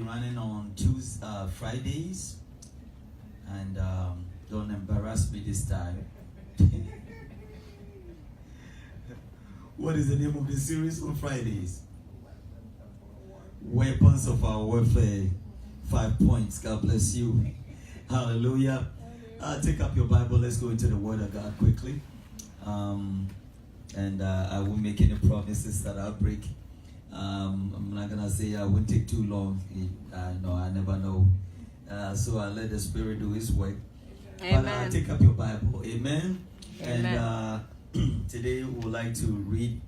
running on Fridays, and don't embarrass me this time. What is the name of the series on Fridays? Weapons of our warfare. 5 points. God bless you. Hallelujah. Take up your Bible. Let's go into the Word of God quickly. And I won't make any promises that I'll break. I'm not going to say I won't take too long. I never know. So I'll let the Spirit do His work. Amen. But take up your Bible. Amen. Amen. And today we would like to read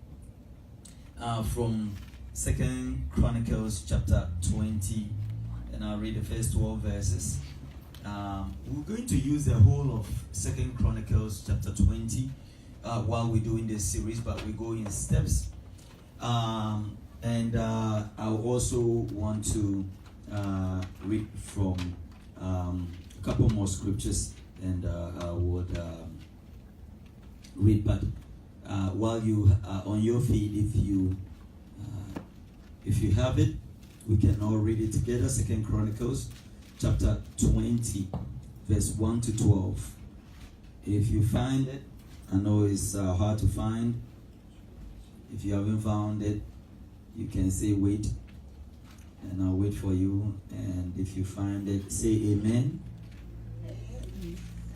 from 2 Chronicles chapter 20. And I'll read the first 12 verses. We're going to use the whole of 2 Chronicles chapter 20 while we're doing this series, but we go in steps. And I also want to read from a couple more scriptures, and I would read. But while you are on your feet, if you have it, we can all read it together. 2 Chronicles chapter 20, verse 1 to 12. If you find it, I know it's hard to find. If you haven't found it, you can say wait, and I'll wait for you. And if you find it, say amen.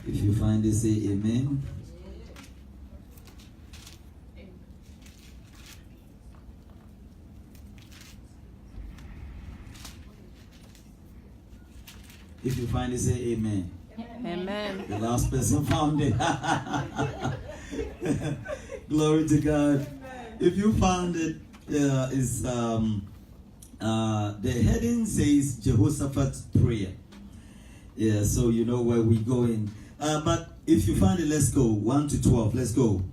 If you find it, say amen. If you find it, say amen. Amen. The last person found it. Glory to God. If you found it, the heading says Jehoshaphat's prayer. Yeah, so you know where we're going. But if you find it, let's go. 1 to 12, let's go.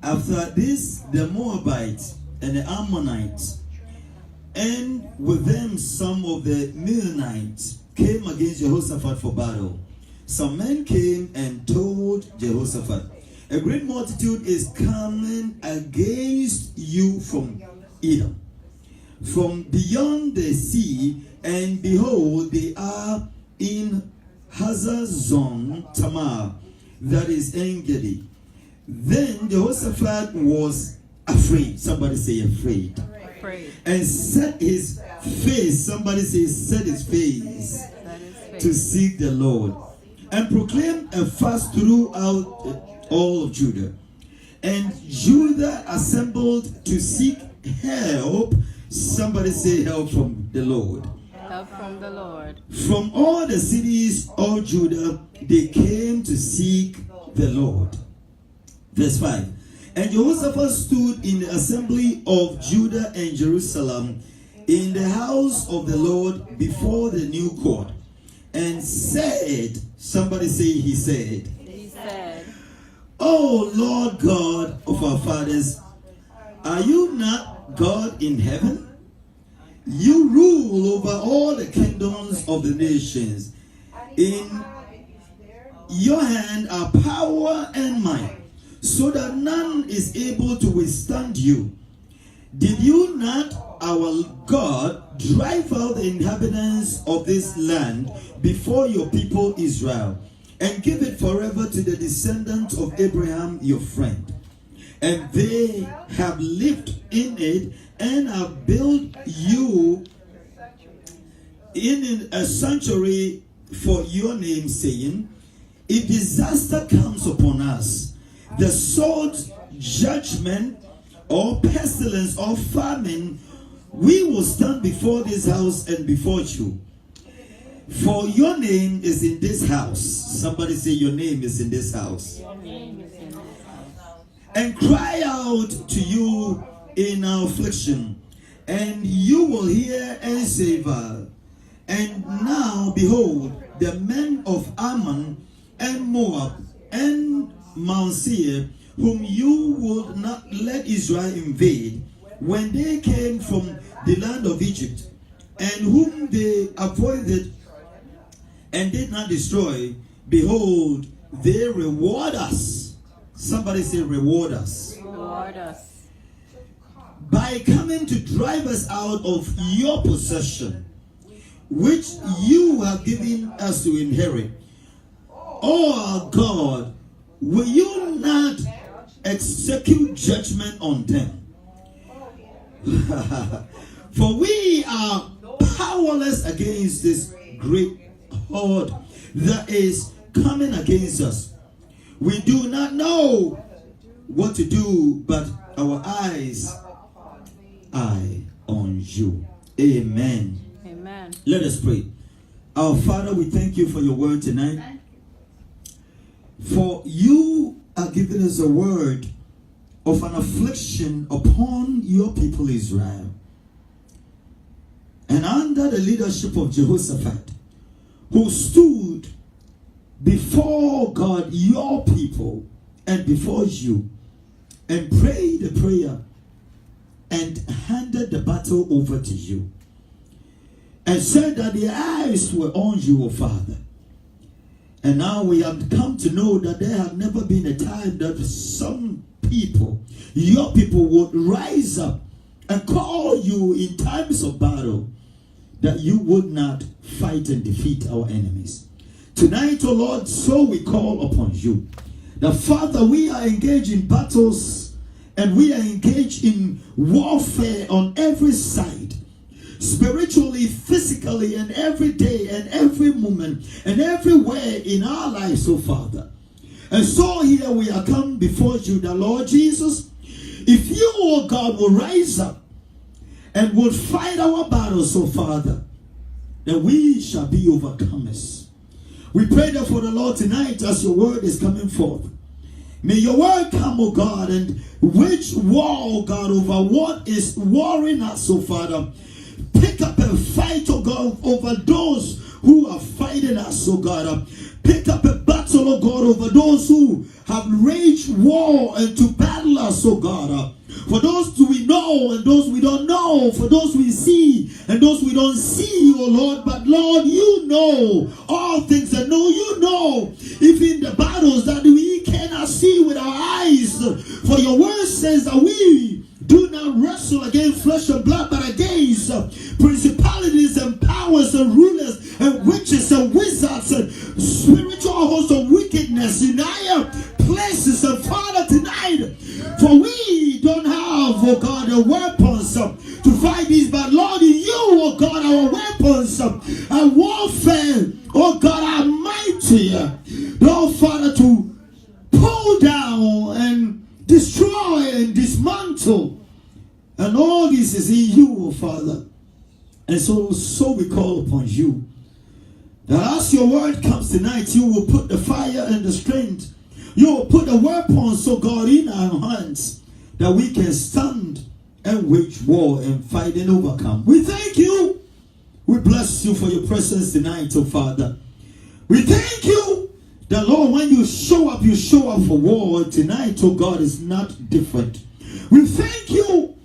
After this, the Moabites and the Ammonites, and with them some of the Meunites, came against Jehoshaphat for battle. Some men came and told Jehoshaphat, a great multitude is coming against you from Edom, from beyond the sea, and behold, they are in Hazazon Tamar, that is En-gedi. Then Jehoshaphat was afraid. Somebody say afraid. Afraid. And set his face, somebody say set his face, to seek the Lord, and proclaim a fast throughout all of Judah. And Judah assembled to seek help. Somebody say help from the Lord. Help from the Lord. From all the cities of Judah, they came to seek the Lord. Verse 5. And Jehoshaphat stood in the assembly of Judah and Jerusalem in the house of the Lord before the new court, and said, somebody say he said, O Lord God of our fathers, are you not God in heaven? You rule over all the kingdoms of the nations. In your hand are power and might, so that none is able to withstand you. Did you not, our God, drive out the inhabitants of this land before your people Israel, and give it forever to the descendants of Abraham your friend? And they have lived in it, and have built you in a sanctuary for your name, saying, if disaster comes upon us, the sword, judgment, or pestilence, or famine, we will stand before this house and before you. For your name is in this house. Somebody say your name is in this house. Your name is in this house. And cry out to you in our affliction, and you will hear and save us. And now, behold, the men of Ammon and Moab and Mount Seir, whom you would not let Israel invade, when they came from the land of Egypt, and whom they avoided and did not destroy, behold, they reward us. Somebody say reward us. Reward us. By coming to drive us out of your possession. which you have given us to inherit. Oh our God, will you not execute judgment on them? For we are powerless against this great horde that is coming against us. We do not know what to do, but our eyes are on you. Amen. Amen. Let us pray. Our Father, we thank you for your word tonight. For you are giving us a word of an affliction upon your people Israel. And under the leadership of Jehoshaphat, who stood before God, your people, and before you, and prayed a prayer and handed the battle over to you, and said that their eyes were on you, O Father. And now we have come to know that there had never been a time that some people, your people, would rise up and call you in times of battle, that you would not fight and defeat our enemies. Tonight, O Lord, so we call upon you. The Father, we are engaged in battles and we are engaged in warfare on every side. Spiritually, physically, and every day and every moment and everywhere in our lives, oh Father. And so here we are come before you, the Lord Jesus. If you, oh God, will rise up and will fight our battles, oh Father, then we shall be overcomers. We pray that for the Lord tonight as your word is coming forth. May your word come, oh God, and wage war, oh God, over what is warring us, oh Father. Pick up a fight, oh God, over those who are fighting us, oh God. Pick up a battle, oh God, over those who have waged war and to battle us, oh God. For those we know and those we don't know, for those we see and those we don't see, oh Lord. But Lord, you know all things, and know you know even the battles that we cannot see with our eyes. For your word says that we do not wrestle against flesh and blood, but against principalities and powers and rulers and witches and wizards and spiritual hosts of wickedness in higher places. And Father, tonight, for we don't have, oh God, the weapons to fight these, but Lord, in you, oh God, our weapons and warfare, oh God, are mighty. Lord, Father, to pull down and destroy and dismantle. And all this is in you, oh Father. And so we call upon you, that as your word comes tonight, you will put the fire and the strength. You will put the weapons, oh God, in our hands, that we can stand and wage war and fight and overcome. We thank you. We bless you for your presence tonight, oh Father. We thank you that, Lord, when you show up for war. Tonight, oh God, is not different. We thank you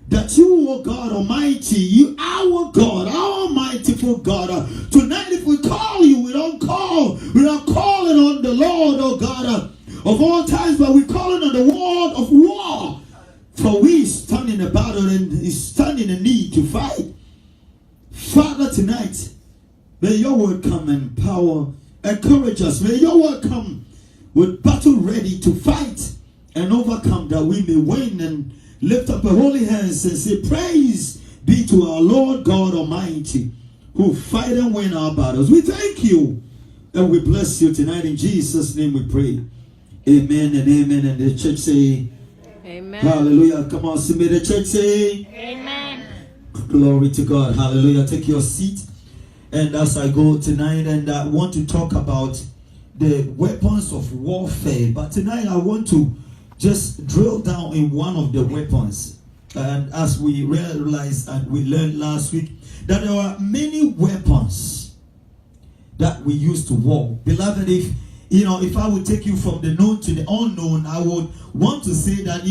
that you, oh God Almighty, you our God, our mightyful God. Tonight, if we call you, we don't call. We're not calling on the Lord, oh God, of all times, but we're calling on the Lord of war. For we stand in a battle and stand in a need to fight. Father, tonight, may your word come and power, encourage us. May your word come with battle ready to fight and overcome, that we may win and lift up our holy hands and say, praise be to our Lord God Almighty, who fight and win our battles. We thank you and we bless you tonight. In Jesus' name we pray. Amen and amen. And the church say, amen. Hallelujah. Come on, see me. The church say, amen. Glory to God. Hallelujah. Take your seat. And as I go tonight, and I want to talk about the weapons of warfare. But tonight I want to just drill down in one of the weapons. And as we realized and we learned last week, that there are many weapons that we use to war. Beloved, if I would take you from the known to the unknown, I would want to say that,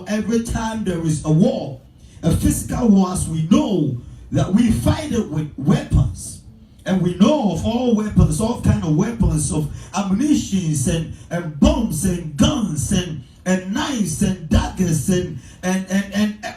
every time there is a war, a physical war, as we know, that we fight it with weapons. And we know of all weapons, all kind of weapons, of ammunitions and bombs and guns and knives and daggers and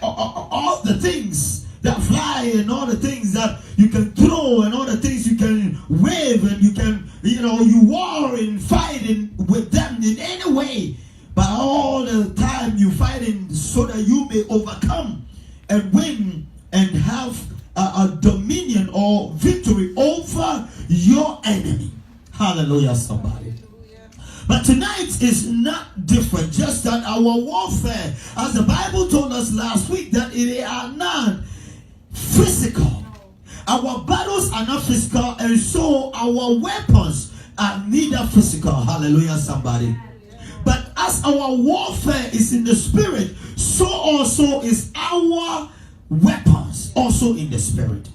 all the things that fly and all the things things that you can throw and all the things you can wave and you can, you war and fighting with them in any way. But all the time you fighting so that you may overcome and win and have a dominion or victory over your enemy. Hallelujah, somebody. But tonight is not different. Just that our warfare, as the Bible told us last week, that they are not physical. Our battles are not physical, and so our weapons are neither physical. Hallelujah, somebody. But as our warfare is in the spirit, so also is our weapons also in the spirit.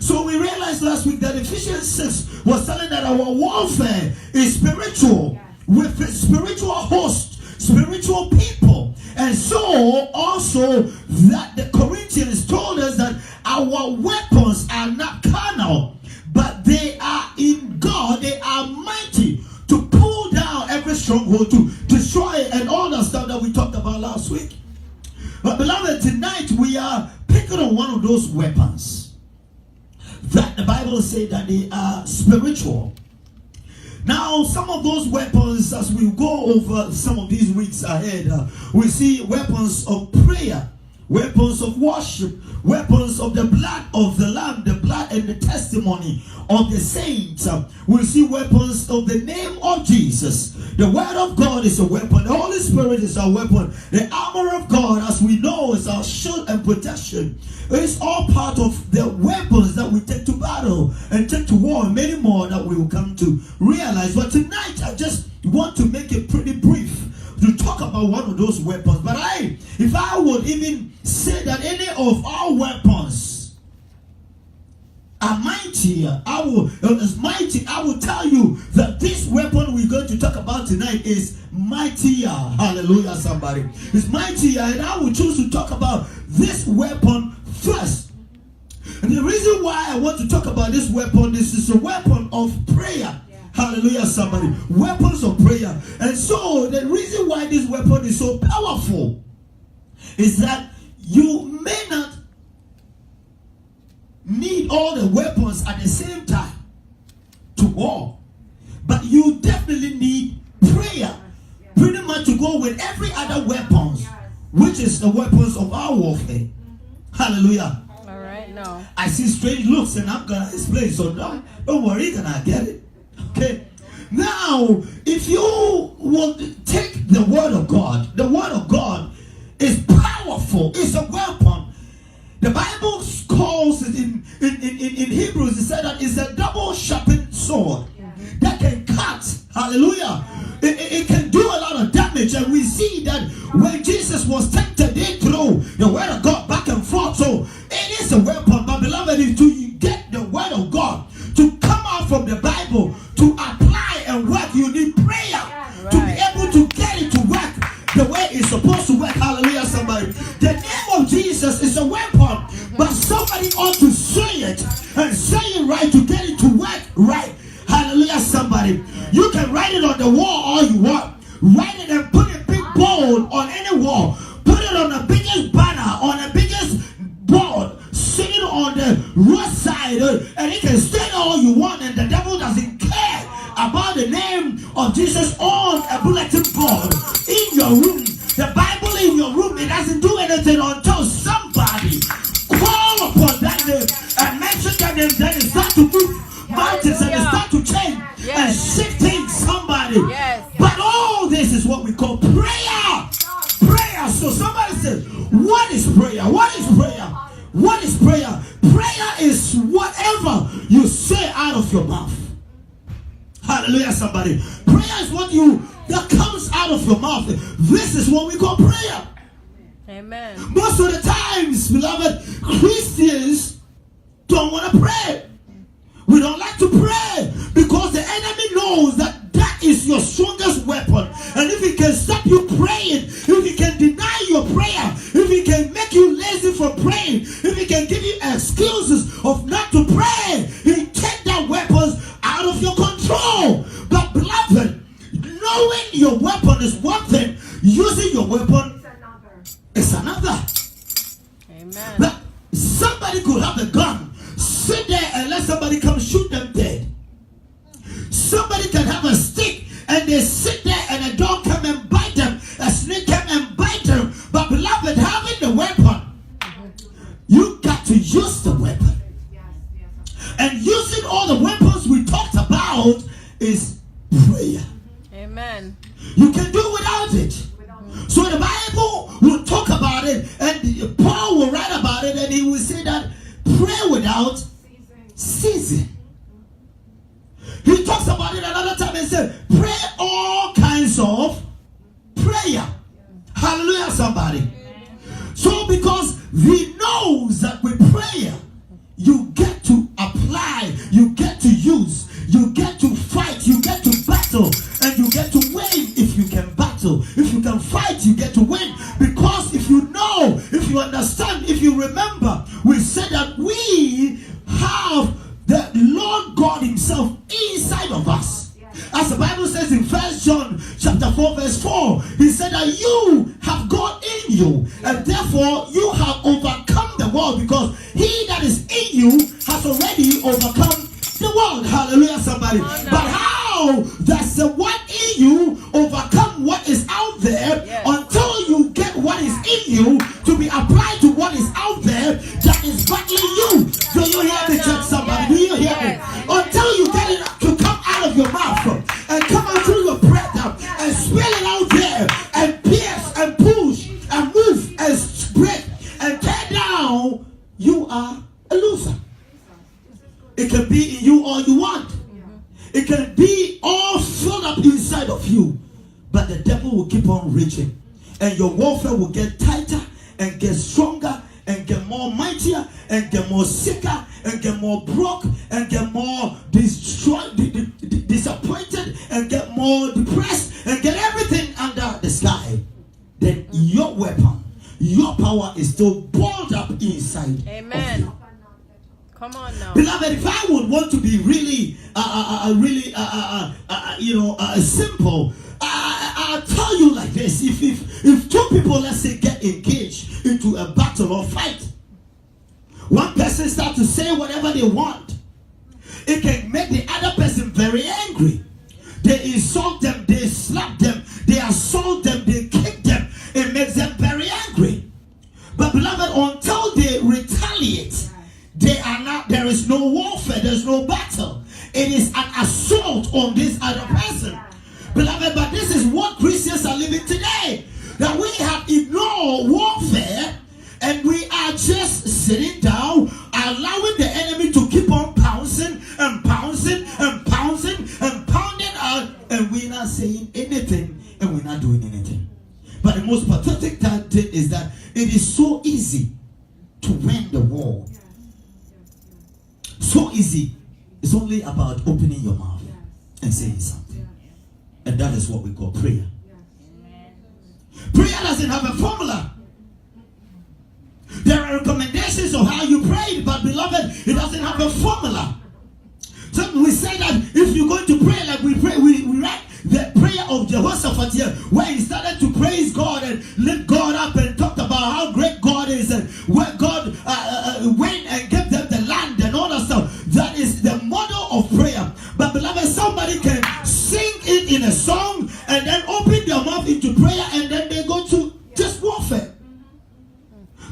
So we realized last week that Ephesians 6 was telling that our warfare is spiritual, with a spiritual host, spiritual people. And so also that the Corinthians told us that our weapons are not carnal, but they are in God. They are mighty to pull down every stronghold, to destroy it, and all the stuff that we talked about last week. But beloved, tonight we are picking on one of those weapons that the Bible says that they are spiritual. Now, some of those weapons, as we go over some of these weeks ahead, we see weapons of prayer, weapons of worship, weapons of the blood of the Lamb, the blood and the testimony of the saints. We see weapons of the name of Jesus. The word of God is a weapon. The Holy Spirit is our weapon. The armor of God, as we know, is our shield and protection. It's all part of the weapons that we take to battle and take to war, and many more that we will come to realize. But tonight, I just want to make it pretty brief to talk about one of those weapons. But if I would even say that any of our weapons are mightier, I will tell you that this weapon we're going to talk about tonight is mightier. Hallelujah, somebody. It's mightier, and I will choose to talk about this weapon first. And the reason why I want to talk about this weapon, this is a weapon of prayer. Hallelujah, somebody. Weapons of prayer. And so the reason why this weapon is so powerful is that you may not need all the weapons at the same time to war, but you definitely need prayer pretty much to go with every other weapons, which is the weapons of our warfare. Hallelujah. All right, now. I see strange looks and I'm going to explain, so don't worry, you're going to get it. Okay. Now, if you will take the word of God is powerful. It's a weapon. The Bible calls it in Hebrews, it said that it's a double-sharpened sword that can cut. Hallelujah. It can do a lot of damage, and we see that when Jesus was tempted, they threw the word of God back and forth. So it is a weapon. But beloved, if you get the word of God to come out from the Bible to apply and work, you need prayer to be able to get it to work the way it's supposed to work. Hallelujah, somebody. The name of Jesus is a weapon, but somebody ought to say it and say it right to get it to work right. Hallelujah, somebody. You can write it on the wall all you want. Write it and put it big bold on any wall. Put it on the biggest banner, on the biggest board. Sit it on the roadside, and it can stay all you want, and the devil doesn't care about the name of Jesus on a bulletin board in your room. The Bible in your room, it doesn't do anything until somebody call upon that name and mention that name. Then it starts to move mountains and it starts to change and shift things. Somebody. But all this is what we call prayer. Prayer. So somebody says, what is prayer? What is prayer? What is prayer? Prayer is whatever you say out of your mouth. Hallelujah, somebody. Prayer is what that comes out of your mouth. This is what we call prayer. Amen. Most of the times, beloved, Christians don't want to pray. We don't like to pray because the enemy knows that is your strongest weapon. And if he can stop you praying, if he can deny your prayer, if he can make you lazy for praying, if he can give you excuses of not to pray, he take that weapons out of your control. But beloved, knowing your weapon is one thing, using your weapon is another. Amen. But somebody could have a gun, sit there and let somebody come shoot them dead. Somebody can have a stick and they sit there and a dog come and bite them, a snake come and bite them. But beloved, having the weapon, you got to use the weapon. And using all the weapons we talked about is prayer. Amen. You can do without it. So the Bible will talk about it, and Paul will write about it, and he will say that pray without ceasing. He talks about it another time and said, pray all kinds of prayer. Hallelujah, somebody. So because he knows that with prayer, you get to apply, you get to use, you get to fight, you get to battle, and you get to win if you can battle. If you can fight, you get to win. Because if you know, if you understand, if you remember, we said that we have the Lord God himself inside of us. As the Bible says in 1 John chapter 4 verse 4, he said that you have God in you, and therefore you have overcome the world, because he that is in you has already overcome the world. Hallelujah, somebody. But how does the one in you overcome what is out there? Until you get what is in you to be applied to what is out there that is battling you. Do you hear me, church, somebody? Do you hear me? Until you get it to come out of your mouth and come out through your breath and spill it out there and pierce and push and move and spread and tear down, you are a loser. It can be in you all you want. It can be all filled up inside of you. But the devil will keep on reaching. And your warfare will get tighter and get stronger and get more mightier and get more sicker and get more broke and get more destroyed, disappointed and get more depressed and get everything under the sky. Then your weapon, your power is still balled up inside of you. Come on now. Beloved, if I would want to be really, simple, I'll tell you like this. If two people, let's say, get engaged into a battle or fight, one person starts to say whatever they want, it can make the other person very angry. They insult them, they slap them, they assault them, they kick them. It makes them very angry. But beloved, until they retaliate, there is no warfare, there's no battle. It is an assault on this other person. Beloved, but this is what Christians are living today. That we have ignored warfare and we are just sitting down, allowing the enemy to keep on pouncing and pouncing and pouncing and pounding us, and we're not saying anything and we're not doing anything. But the most pathetic thing is that it is so easy to win the war. So easy. It's only about opening your mouth and saying something. And that is what we call prayer. Prayer doesn't have a formula. There are recommendations of how you pray, but beloved, it doesn't have a formula. So we say that if you're going to pray like we pray, we read the prayer of Jehoshaphat here, where he started to praise God and lift God up and talked about how great God is and where God went and gave them the land and all that stuff. That is the model of prayer. But beloved, somebody can sing it in a song and then open their mouth into prayer and then they go to just warfare.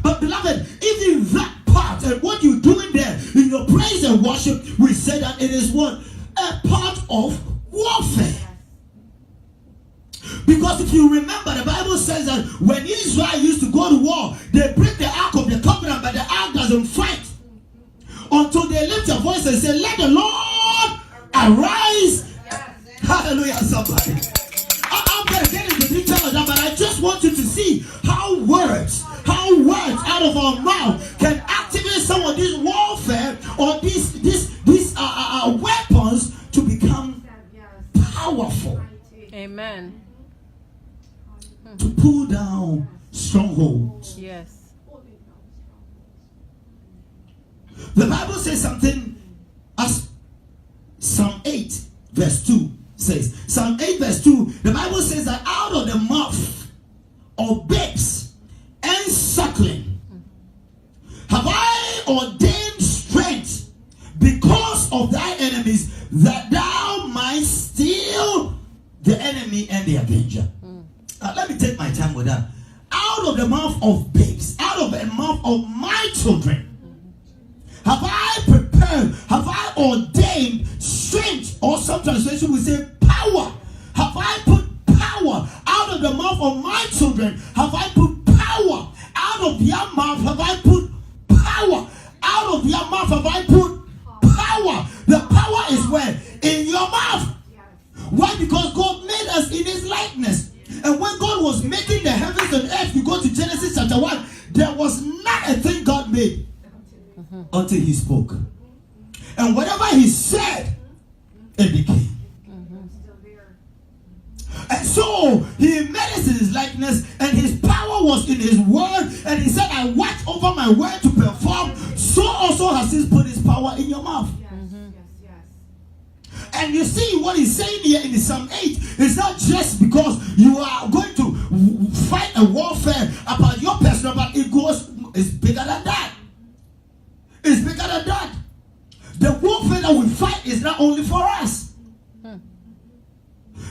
But beloved, even that part and what you're doing there in your praise and worship, we say that it is what? A part of warfare. Because if you remember, the Bible says that when Israel used to go to war, they bring the Ark of the Covenant, but the Ark doesn't fight until they lift their voice and say, let the Lord arise. Hallelujah, somebody. I'm going to get into detail of that, but I just want you to see how words out of our mouth can activate some of this warfare or these weapons to become powerful. Amen. To pull down strongholds. Yes. The Bible says something as Psalm 8 verse 2 says. Psalm 8 verse 2, the Bible says that out of the mouth of babes and suckling have I ordained strength mouth of thy enemies, that thou might steal the enemy and the avenger. Let me take my time with that. Out of the mouth of babes, out of the mouth of my children, have I prepared, have I ordained strength, or some translation will say power. Have I put power out of the mouth of my children? Have I put power out of their mouth? Have I put power out of their mouth? Have I put power? The power is where? In your mouth. Why? Because God made us in his likeness. And when God was making the heavens and earth, you go to Genesis chapter 1, there was not a thing God made until he spoke. And whatever he said, it became. And so he made us in his likeness, and his power was in his word. And he said, I watch over my word to perform. So also has he put his power in your mouth. And you see what he's saying here in Psalm 8 is not just because you are going to fight a warfare about your personal, but it's bigger than that. It's bigger than that. The warfare that we fight is not only for us.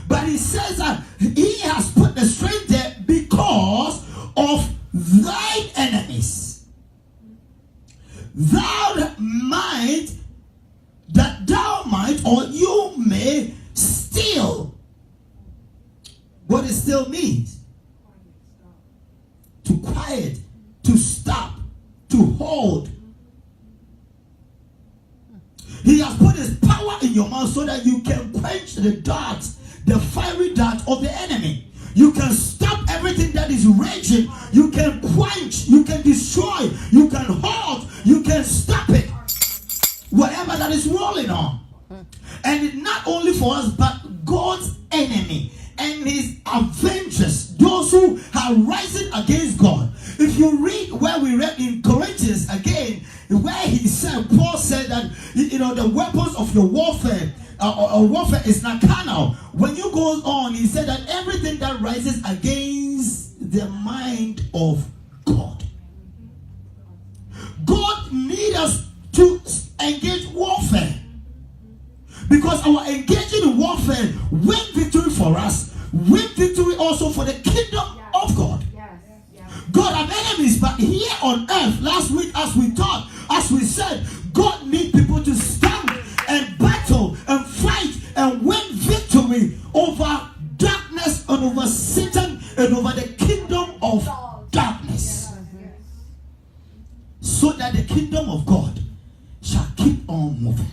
But he says that he has put the strength there because of thine enemies. Thou might, that thou might, or you may steal. What it still means? To quiet, to stop, to hold. He has put his power in your mouth so that you can quench the darts, the fiery dart of the enemy. You can stop everything that is raging. You can quench, you can destroy, you can halt, you can stop it. Whatever that is rolling on. And it's not only for us, but God's enemy and his avengers, those who are rising against God. If you read where we read in Corinthians again, where he said, Paul said that, the weapons of your warfare, warfare is not carnal. When you go on, he said that everything that rises against the mind of God. God needs us to engage warfare. Because our engaging in warfare win victory for us, win victory also for the kingdom of God. God have enemies, but here on earth, last week as we taught, as we said, God needs people to stand and battle and fight and win victory over darkness and over Satan and over the kingdom of darkness. So that the kingdom of God shall keep on moving,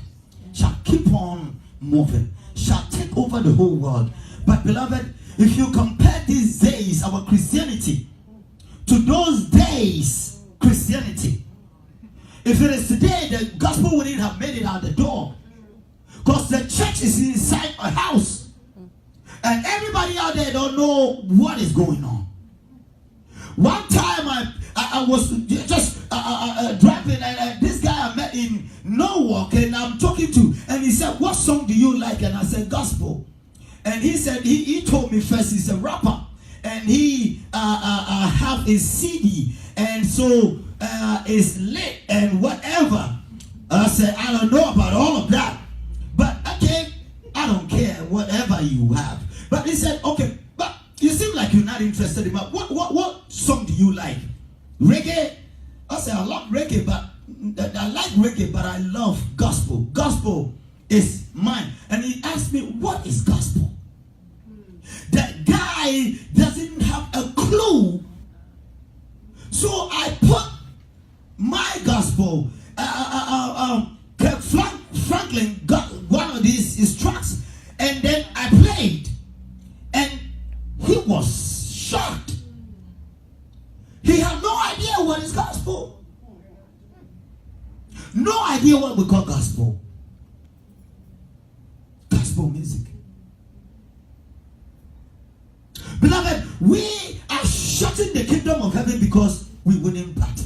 shall keep on moving, shall take over the whole world. But beloved, if you compare these days, our Christianity, to those days, Christianity, if it is today, the gospel wouldn't have made it out the door. Because the church is inside a house. And everybody out there don't know what is going on. One time I was just driving, and this guy I met in Norwalk, and I'm talking to, and he said, what song do you like? And I said, gospel. And he said, he told me first, he's a rapper. And he have a CD, and so it's lit and whatever. I said, I don't know about all of that, but okay, I don't care whatever you have. But he said, okay, but you seem like you're not interested in what song do you like? Reggae? I said, I love reggae, but I like reggae, but I love gospel. Gospel is mine. And he asked me, what is gospel? That guy doesn't have a clue. So I put my gospel. Franklin got one of these tracks, and then I played, and he was shocked. He had no idea what is gospel. No idea what we call gospel. Gospel music. Beloved, we are shutting the kingdom of heaven because we wouldn't battle.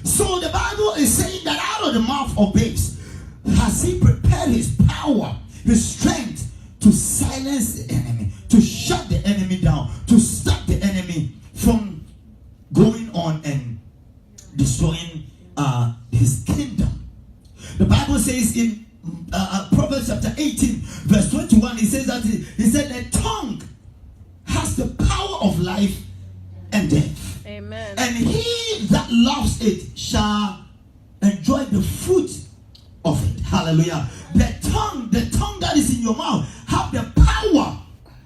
So the Bible is saying that out of the mouth of babes has he prepared his power, his strength to silence the enemy, to shut the enemy down, to stop the enemy from going on and destroying his his kingdom. The Bible says in Proverbs chapter 18, verse 21, he says that he said, the tongue has the power of life and death. Amen. And he that loves it shall enjoy the fruit of it. Hallelujah. The tongue that is in your mouth have the power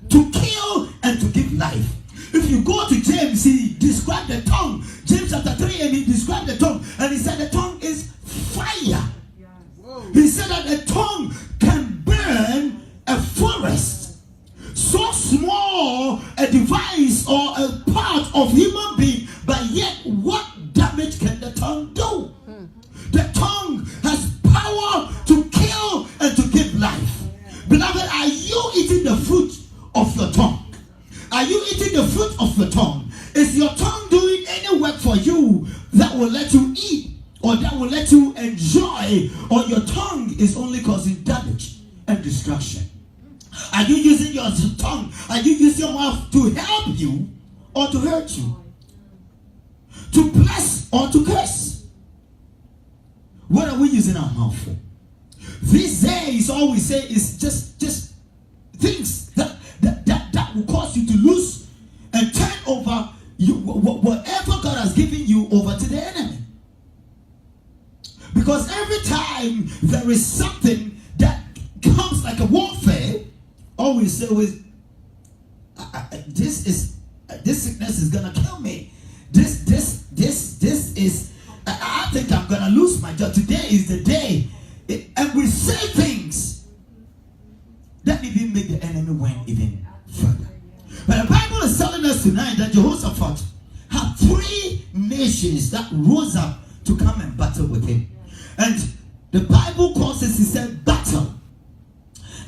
to kill and to give life. If you go to James, he described the tongue. James chapter 3, and he described the tongue. And he said the tongue is fire. He said that the tongue can burn a forest. So small a device or a part of human being, but yet what damage can the tongue do? The tongue has power to kill and to give life. Beloved, are you eating the fruit of your tongue? Are you eating the fruit of your tongue? Is your tongue doing any work for you that will let you eat or that will let you enjoy, or your tongue is only causing damage and destruction? Are you using your tongue? Are you using your mouth to help you or to hurt you? To bless or to curse? What are we using our mouth for? These days, all we say is just things that will cause you to lose and turn over you, whatever God has given you, over to the enemy. Because every time there is something that comes like a warfare, all we say is, this sickness is gonna kill me. This is, I think I'm gonna lose my job. Today is the day. And we say things that even make the enemy win even further. But the Bible is telling us tonight that Jehoshaphat had 3 nations that rose up to come and battle with him. And the Bible calls it, he said, battle.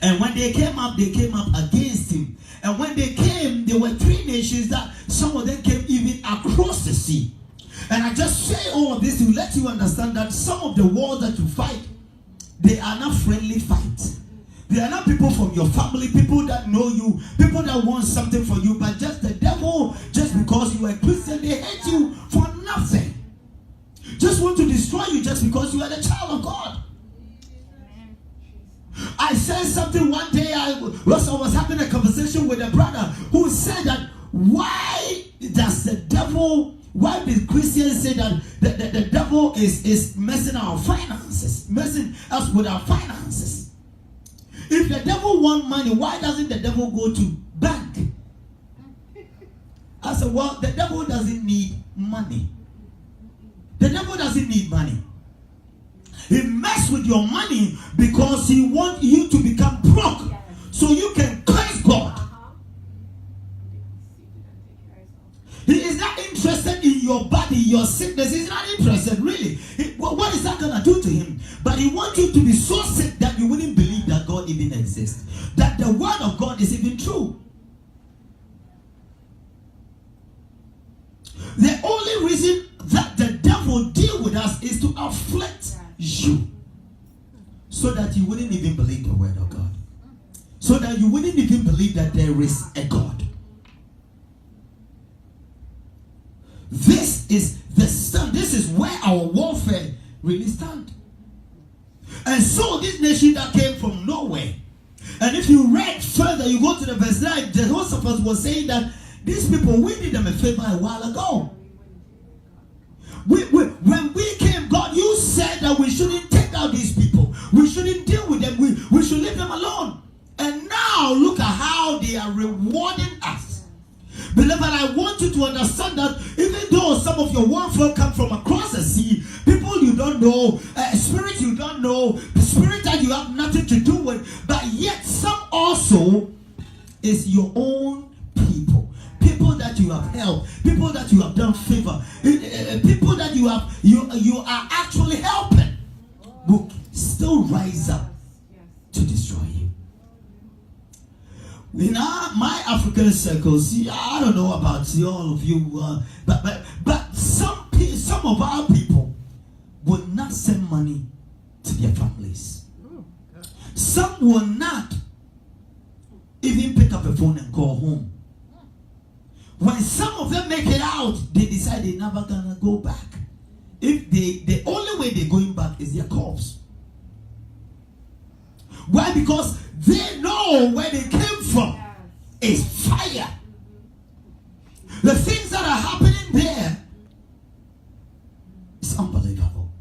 And when they came up against him. And when they came, there were 3 nations that some of them came even across the sea. And I just say all of this to let you understand that some of the wars that you fight, they are not friendly fights. They are not people from your family, people that know you, people that want something for you, but just the devil, just because you are a Christian, they hate you for nothing. Just want to destroy you just because you are the child of God. I said something one day. I was having a conversation with a brother who said that why did Christians say that the devil is messing our finances, messing us with our finances? If the devil wants money, why doesn't the devil go to bank? I said, well, the devil doesn't need money. The devil doesn't need money. He messes with your money because he wants you to become broke so you can curse God. He is not interested in your body, your sickness. He's not interested, really. What is that going to do to him? But he wants you to be so sick that you wouldn't believe that God even exists. That the word of God is even true. The only reason that the devil deals with us is to afflict you. So that you wouldn't even believe the word of God. So that you wouldn't even believe that there is a God. This is the stand. This is where our warfare really stands. And so this nation that came from nowhere. And if you read further, you go to the verse 9, Jehoshaphat was saying that these people, we did them a favor a while ago. When we came, God, you said that we shouldn't take out these people. We shouldn't deal with them. We should leave them alone. And now look at how they are rewarding us. Beloved, I want you to understand that even though some of your warfare come from across the sea, people you don't know, spirits you don't know, the spirit that you have nothing to do with, but yet some also is your own people. People that you have helped, people that you have done favor, people that you are actually helping, will still rise up to destroy you. In my African circles, I don't know about all of you, but some of our people will not send money to their families. Some will not even pick up a phone and call home. When some of them make it out, they decide they're never gonna go back. if the only way they're going back is their corpse. Why? Because they know where they came from is fire. The things that are happening there is unbelievable.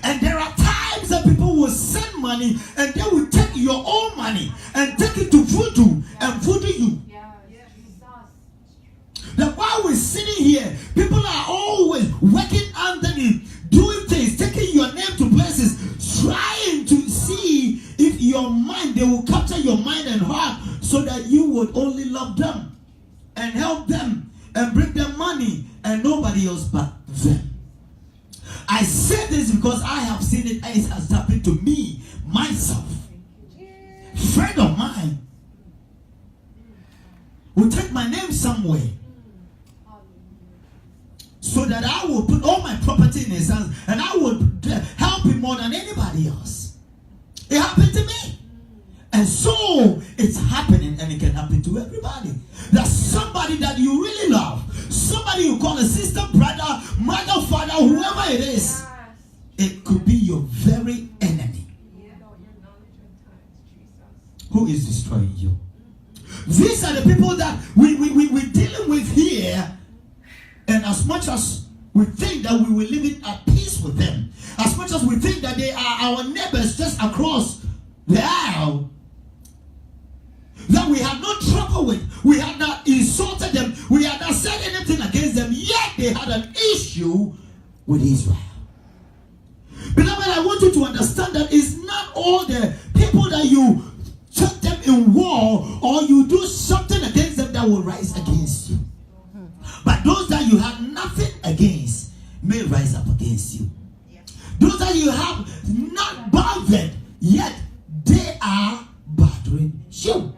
And there are times that people will send money and they will take your own money and take it to voodoo and voodoo you. That while we're sitting here, people are always working underneath, doing things, taking your name to places, trying to see if your mind, they will capture your mind and heart so that you would only love them and help them and bring them money and nobody else but them. I say this because I have seen it as has happened to me, myself. Friend of mine will take my name somewhere so that I will put all my property in his hands and I would help him more than anybody else. It happened to me. And so it's happening, and it can happen to everybody. There's somebody that you really love, somebody you call a sister, brother, mother, father, whoever it is. It could be your very enemy who is destroying you. These are the people that we're dealing with here. And as much as we think that we will live in at peace with them, as much as we think that they are our neighbors just across the aisle, that we have no trouble with, we have not insulted them, we have not said anything against them, yet they had an issue with Israel. Beloved, I want you to understand that it's not all the people that you take them in war or you do something against them that will rise against you. But those that you have nothing against may rise up against you. Those that you have not bothered, yet they are bothering you.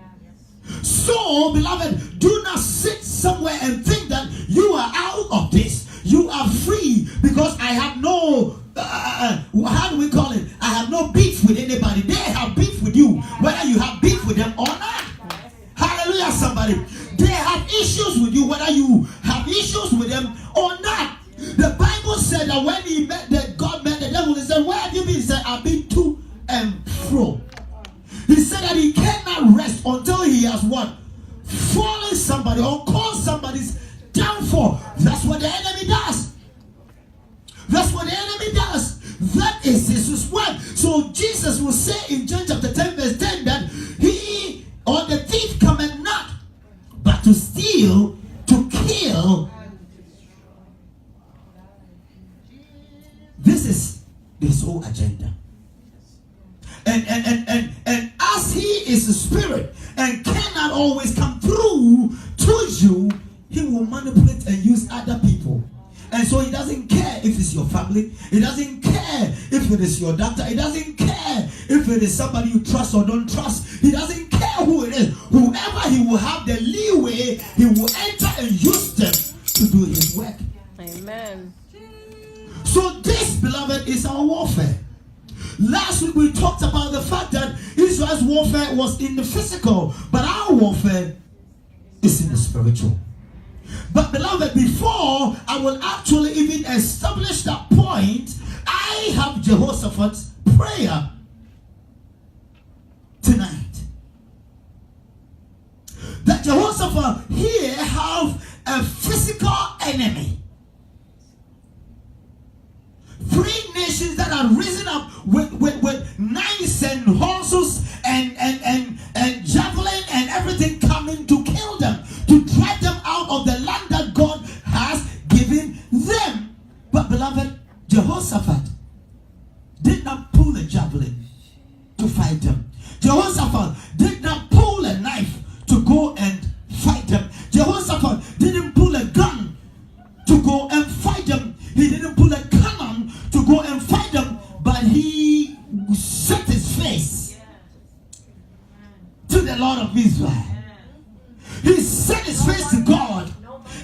So, beloved, do not sit somewhere and think that you are out of this. You are free because I have no, how do we call it? I have no beef with anybody. They have beef with you, whether you have beef with them or not. Hallelujah, somebody. They have issues with you, whether you have issues with them or not. The Bible said that when God met the devil, he said, where have you been? He said, I've been to and fro. He said that he cannot rest until he has what? Fallen somebody or caused somebody's downfall. That's what the enemy does. That's what the enemy does. That is his work. So Jesus will say in John chapter 10 verse 10 that he or the thief cometh not but to steal, to kill. This is his whole agenda. And as he is a spirit and cannot always come through to you, he will manipulate and use other people. And so he doesn't care if it's your family. He doesn't care if it is your doctor. He doesn't care if it is somebody you trust or don't trust. He doesn't care who it is. Whoever he will have the leeway, he will enter and use them to do his work. Amen. So this, beloved, is our warfare. Last week we talked about the fact that Israel's warfare was in the physical, but our warfare is in the spiritual. But beloved, before I will actually even establish that point, I have Jehoshaphat's prayer tonight. That Jehoshaphat here have a physical enemy. 3 nations that are risen up with knives and horses and javelin and everything coming to kill them, to drive them out of the land that God has given them. But beloved, Jehoshaphat did not pull a javelin to fight them. Jehoshaphat did not pull a knife to go and fight them. Jehoshaphat didn't pull a gun to go and fight them. He didn't pull a cannon to go and fight them, but he set his face to the Lord of Israel. He set his face to God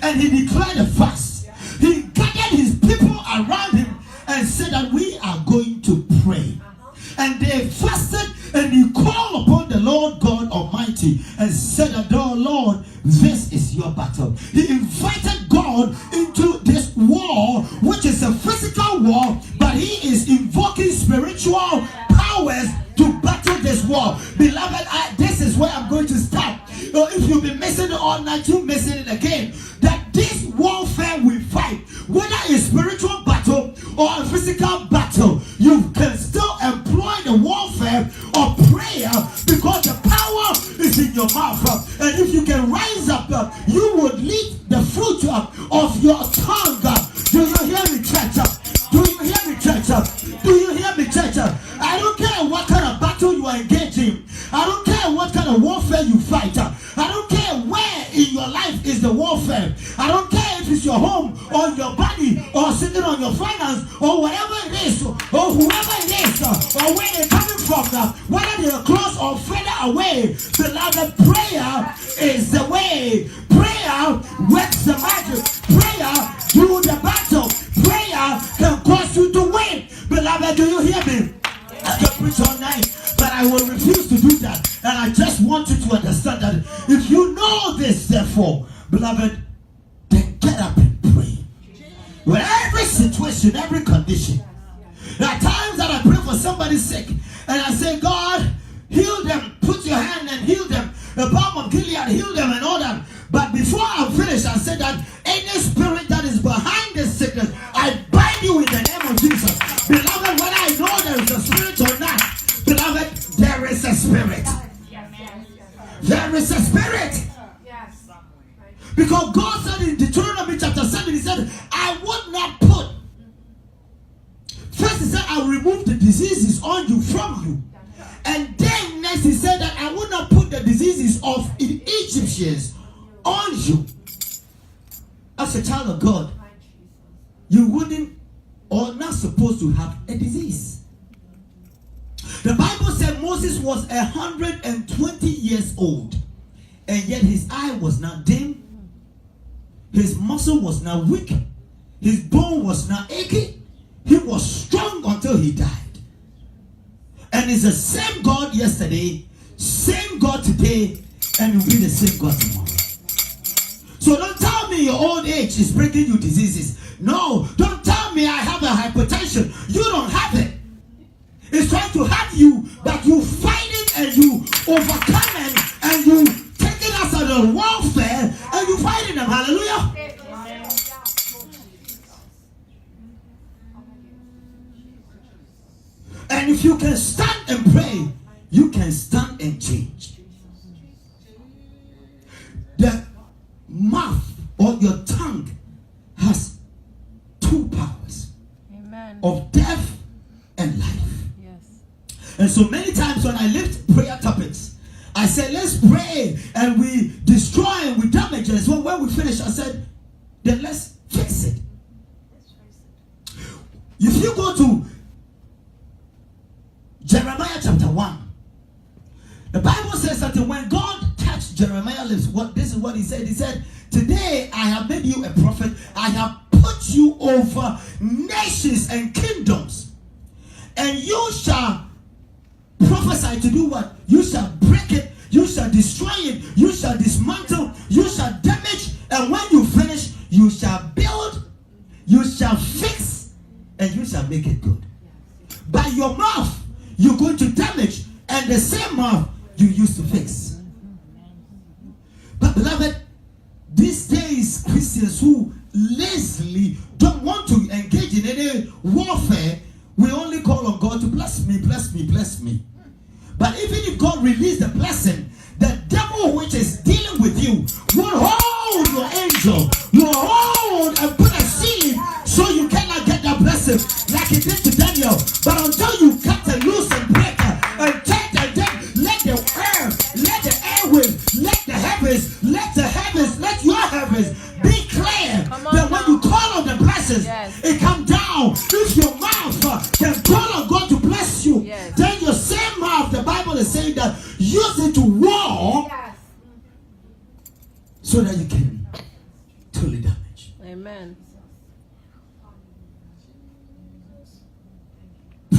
and he declared a fast. He gathered his people around him and said that we are going to pray. And they fasted and he called upon the Lord God Almighty and said that, oh Lord, this is your battle. He invited God into this war, which is a physical spiritual powers to battle this war. Beloved, this is where I'm going to start. If you've been missing it all night, you're missing it again. That this warfare we fight, whether it's spiritual battle or a physical battle, you can still employ the warfare of prayer because the power is in your mouth. And if you can rise up, you would lead the fruit of your tongue. Do you hear me, church? Do you hear me, church? Do you hear me, church? I don't care what kind of battle you are engaging. I don't care what kind of warfare you fight. I don't care where in your life is the warfare. I don't care if it's your home or your body or sitting on your finance or whatever it is or whoever it is or where they're coming from, whether they're close or further away. Beloved, prayer is the way. Prayer works the magic. Prayer do the battle. Prayer can cause you to win. Beloved, do you hear me? I can preach all night, but I will refuse to do that. And I just want you to understand that if you know this, therefore, beloved, then get up and pray. With every situation, every condition. There are times that I pray for somebody sick, and I say, God, heal them. Put your hand and heal them. The balm of Gilead, heal them and all that. But before I'm finished, I said that any spirit that is behind this sickness, I bind you in the name of Jesus. Beloved, whether I know there is a spirit or not, beloved, there is a spirit. There is a spirit. Because God said in Deuteronomy chapter 7, he said, I would not put. First he said, I will remove the diseases on you from you. And then next he said that I would not put the diseases of Egyptians on you. As a child of God, you wouldn't or not supposed to have a disease. The Bible said Moses was 120 years old, and yet his eye was not dim, his muscle was not weak, his bone was not achy. He was strong until he died. And it's the same God yesterday, same God today, and will be the same God tomorrow. So don't tell me your old age is bringing you diseases. No, don't tell me I have a hypertension. You don't have it. It's trying to have you, but you fight it and you overcome it and you take it as a warfare and you fight them. Hallelujah. And if you can stand and pray, you can stand and change. The mouth or your tongue has two powers. Amen. Of death and life. Yes. And so many times when I lift prayer topics, I say let's pray and we destroy and we damage it. So when we finish, I said, then let's fix it. If you go to Jeremiah chapter 1, the Bible says that when God touched Jeremiah's lips, this is what he said. He said, today I have made you a prophet. I have put you over nations and kingdoms. And you shall prophesy to do what? You shall break it. You shall destroy it. You shall dismantle. You shall damage. And when you finish, you shall build. You shall fix. And you shall make it good. By your mouth, you're going to damage. And the same mouth you used to fix. But beloved, these days Christians who lazily don't want to engage in any warfare, we only call on God to bless me, bless me, bless me. But even if God released the blessing, the devil which is dealing with you will hold your angel, will hold and put a ceiling so you cannot get that blessing like he did to Daniel. But until you cut and loose and break and take and then let the air, let the airwaves, let the heavens, let your heavens be clear that when you call on the blessings, yes, it come down. If your mouth can call on God to bless you, yes, then your same mouth, the Bible is saying that use it to war, yes, so that you can totally damage. Amen.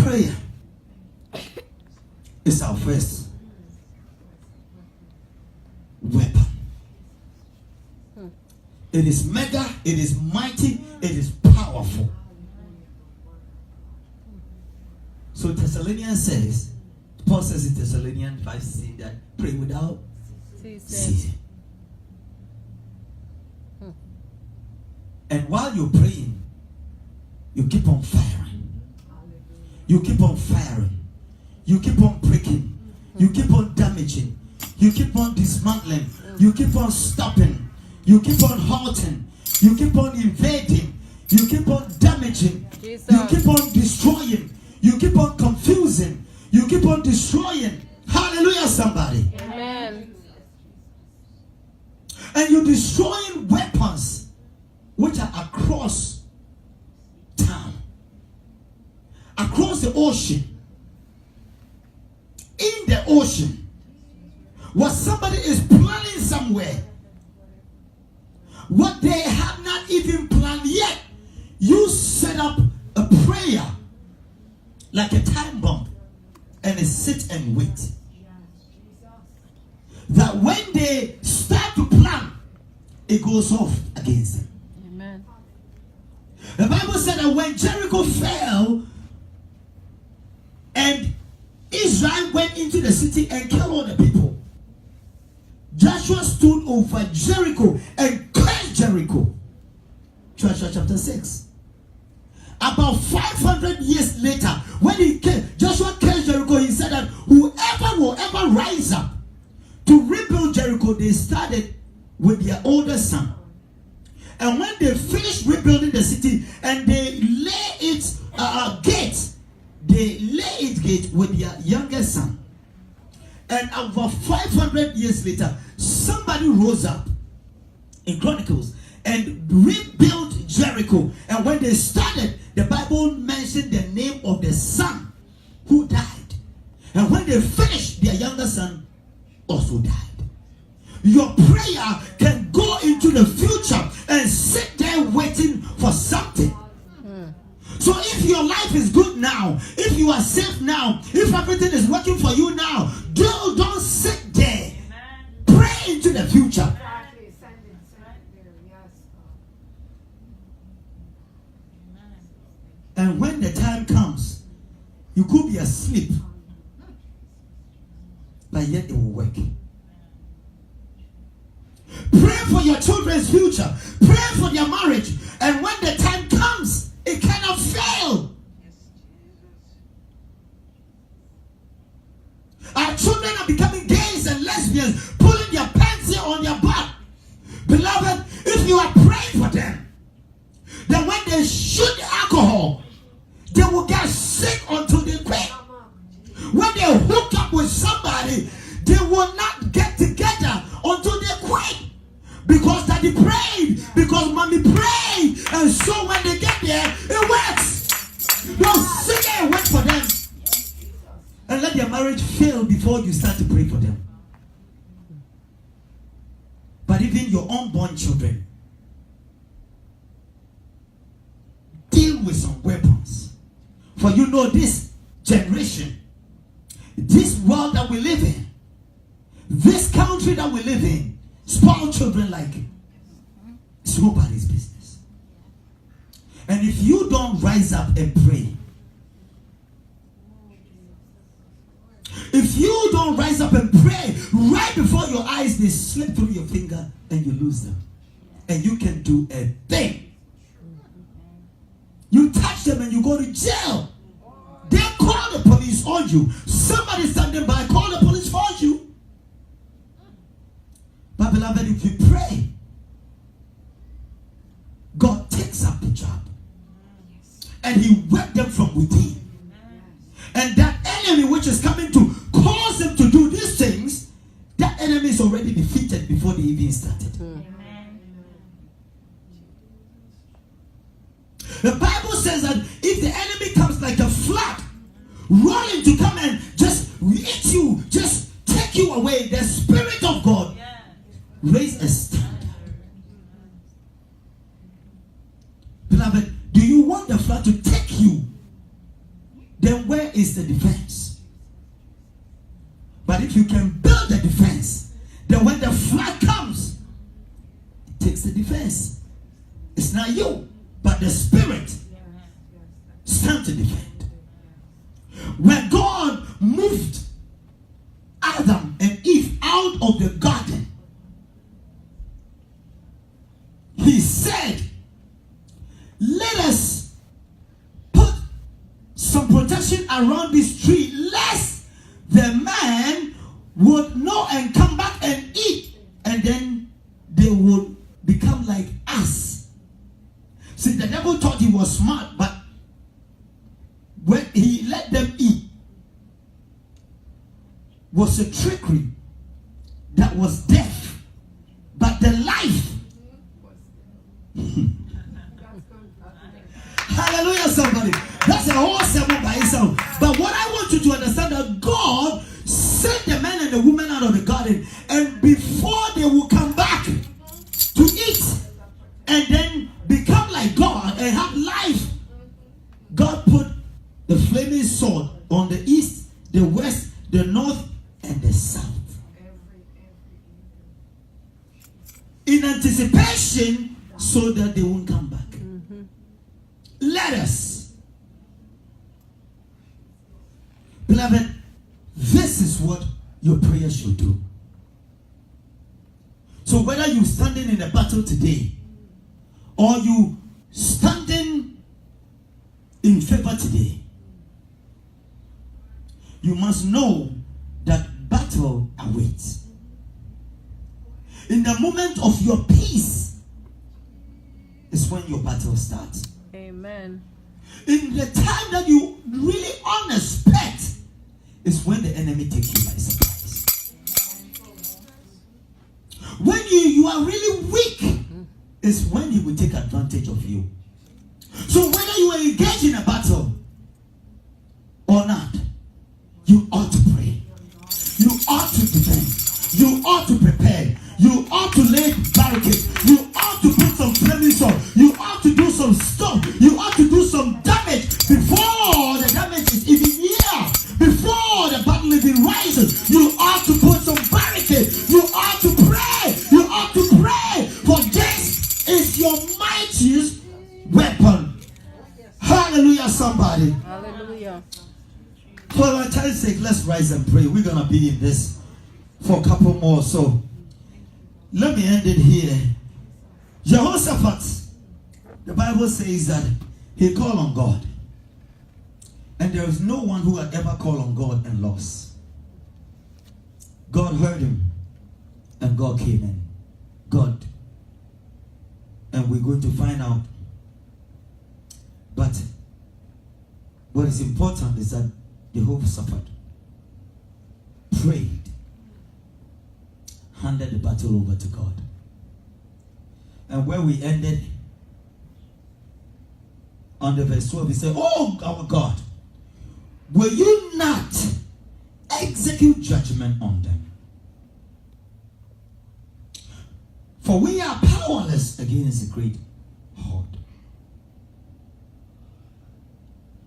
Prayer is our first weapon. It is mega, it is mighty, it is powerful. So Thessalonians says, Paul says in Thessalonians 5:16 that pray without ceasing. And while you're praying, you keep on firing. You keep on firing. You keep on breaking. You keep on damaging. You keep on dismantling. You keep on stopping. You keep on halting. You keep on invading. You keep on damaging. Jesus. You keep on destroying. You keep on confusing. You keep on destroying. Hallelujah, somebody. Amen. And you're destroying weapons which are across town, across the ocean, in the ocean, where somebody is planning somewhere, what they have not even planned yet. You set up a prayer like a time bomb and sit and wait. That when they start to plan, it goes off against them. Amen. The Bible said that when Jericho fell and Israel went into the city and killed all the people, Joshua stood over Jericho and cursed Jericho. Joshua chapter 6. About 500 years later, when Joshua cursed Jericho, he said that whoever will ever rise up to rebuild Jericho, they started with their older son. And when they finished rebuilding the city and they lay its gate, they lay its gate with their younger son. And about 500 years later, somebody rose up in Chronicles and rebuilt Jericho. And when they started, the Bible mentioned the name of the son who died. And when they finished, their younger son also died. Your prayer can go into the future and sit there waiting for something. So if your life is good now, if you are safe now, if everything is working for you now, don't sit there. Pray into the future. And when the time comes, you could be asleep, but yet it will work. Pray for your children's future. Pray for their marriage. And when the time comes, it cannot fail. Our children are becoming gays and lesbians, pulling their pants here on their back. Beloved, if you are praying for them, then when they shoot the alcohol, they will get sick until they quit. When they hook up with somebody, they will not get together until they quit. Because daddy prayed, because mommy prayed, and so when they get there, it works. Don't sit there and wait for them and let their marriage fail before you start to pray for them. But even your unborn children, deal with some weapons. For you know this generation, this world that we live in, this country that we live in, spoil children like it. It's nobody's business. And if you don't rise up and pray, if you don't rise up and pray, right before your eyes, they slip through your finger and you lose them. And you can do a thing. You touch them and you go to jail. They call the police on you. Somebody standing by, call the police for you. But beloved, if you pray, God takes up the job. And he works them from within. And that enemy which is coming to cause them to do these things, that enemy is already defeated before they even started. The Bible says that if the enemy comes like a flood, rolling to come and just eat you, just take you away, the Spirit of God raise a standard. Beloved, do you want the flood to take you? Then where is the defense? But if you can build the defense, then when the flood comes, it takes the defense. It's not you, but the Spirit stand to defend. when God moved Adam and Eve out of the garden, he said, let us put some protection around this tree, lest the man would know and come back and eat, and then they would become like us. See, the devil thought he was smart, but when he let them eat, was a trickery that was death, but the life. Hallelujah, somebody. That's a whole sermon by itself. But what I want you to understand, that God sent the man and the woman out of the garden, and before they will come back to eat and then become like God and have life, God put the flaming sword on the east, the west, the north, and the south. In anticipation, so that they won't come back. Let us. Beloved, this is what your prayer should do. So whether you're standing in a battle today, or you standing in favor today, you must know that battle awaits. In the moment of your peace is when your battle starts. Amen. In the time that you really unexpect is when the enemy takes you by surprise. When you are really weak is when he will take advantage of you. So whether you are engaged in a battle or not, you ought to pray. You ought to defend. You ought to prepare. You ought to lay barricades. You ought to put some flaming sword. You ought to do some stuff. You ought to do some damage before the damage is even here. Before the battle even rises, you ought to put some barricades. You ought to pray. You ought to pray. For this is your mightiest weapon. Hallelujah, somebody. Hallelujah. For our time's sake, let's rise and pray. We're going to be in this for a couple more. So let me end it here. Jehoshaphat, the Bible says that he called on God. And there is no one who had ever called on God and lost. God heard him. And God came in. God. And we're going to find out. But what is important is that Jehoshaphat prayed, handed the battle over to God. And where we ended, on the verse 12, he said, oh, our God, will you not execute judgment on them? For we are powerless against the great horde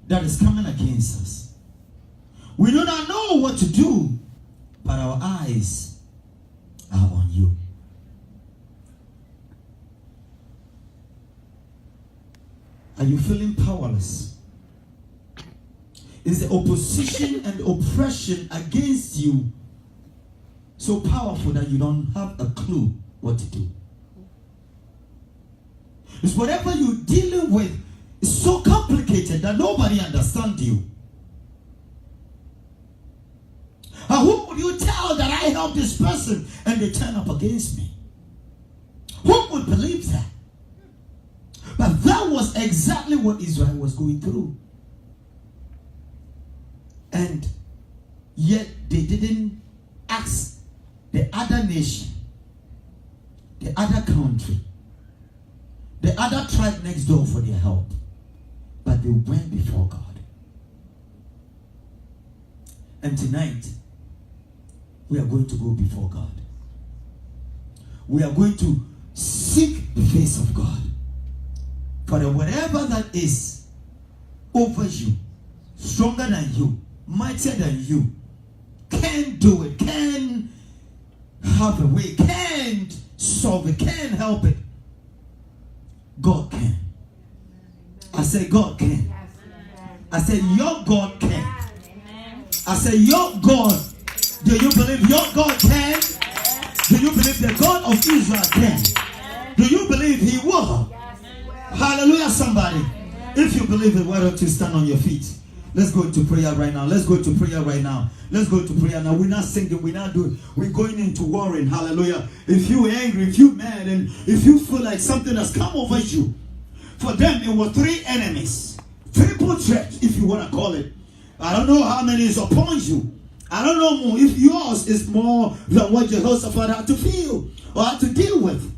that is coming against us. We do not know what to do, but our eyes are on you. Are you feeling powerless? Is the opposition and oppression against you so powerful that you don't have a clue what to do? Is whatever you're dealing with is so complicated that nobody understands you? Who would you tell that I helped this person and they turn up against me? Who would believe that? But that was exactly what Israel was going through. And yet they didn't ask the other nation, the other country, the other tribe next door for their help. But they went before God. And tonight, we are going to go before God. We are going to seek the face of God. For whatever that is over you, stronger than you, mightier than you, can do it, can have a way, can't solve it, can't help it. God can. I say God can. I said your God can. I say, your God, do you believe your God can? Do you believe the God of Israel can? Do you believe he will? Hallelujah, somebody. If you believe it, why don't you stand on your feet? Let's go into prayer right now. Let's go into prayer right now. Let's go to prayer now. We're not singing. We're not doing. We're going into warring. Hallelujah. If you're angry, if you're mad, and if you feel like something has come over you, for them it was 3 enemies. Triple threat, if you want to call it. I don't know how many is upon you. I don't know if yours is more than what Jehoshaphat had to feel or had to deal with.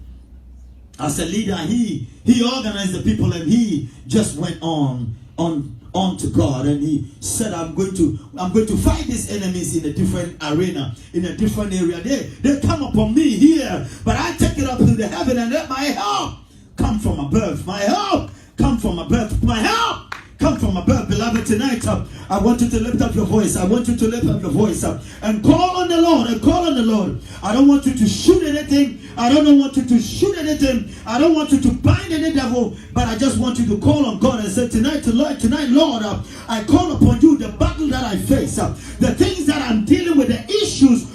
As a leader, he organized the people, and he just went on to God, and he said, I'm going to fight these enemies in a different arena, in a different area. They come upon me here, but I take it up to the heaven, and let my help come from above. My help come from above. My help come from above. Beloved, tonight I want you to lift up your voice. I want you to lift up your voice and call on the Lord, and call on the Lord. I don't want you to shoot anything. I don't want you to shoot anything. I don't want you to bind any devil, but I just want you to call on God and say, tonight, Lord, I call upon you. The battle that I face, the things that I'm dealing with, the issues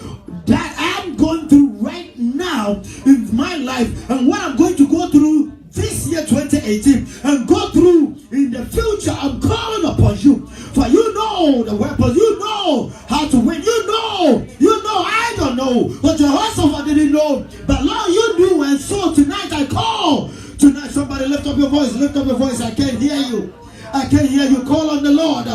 that I'm going through right now in my life, and what I'm going to go through this year 2018 and go through in the future, I'm calling upon you. For you know the weapons, you know how to win, you know, I don't know, but Jehoshaphat didn't know, but Lord, you do. And so tonight I call. Tonight, somebody lift up your voice, I can't hear you. Call on the Lord.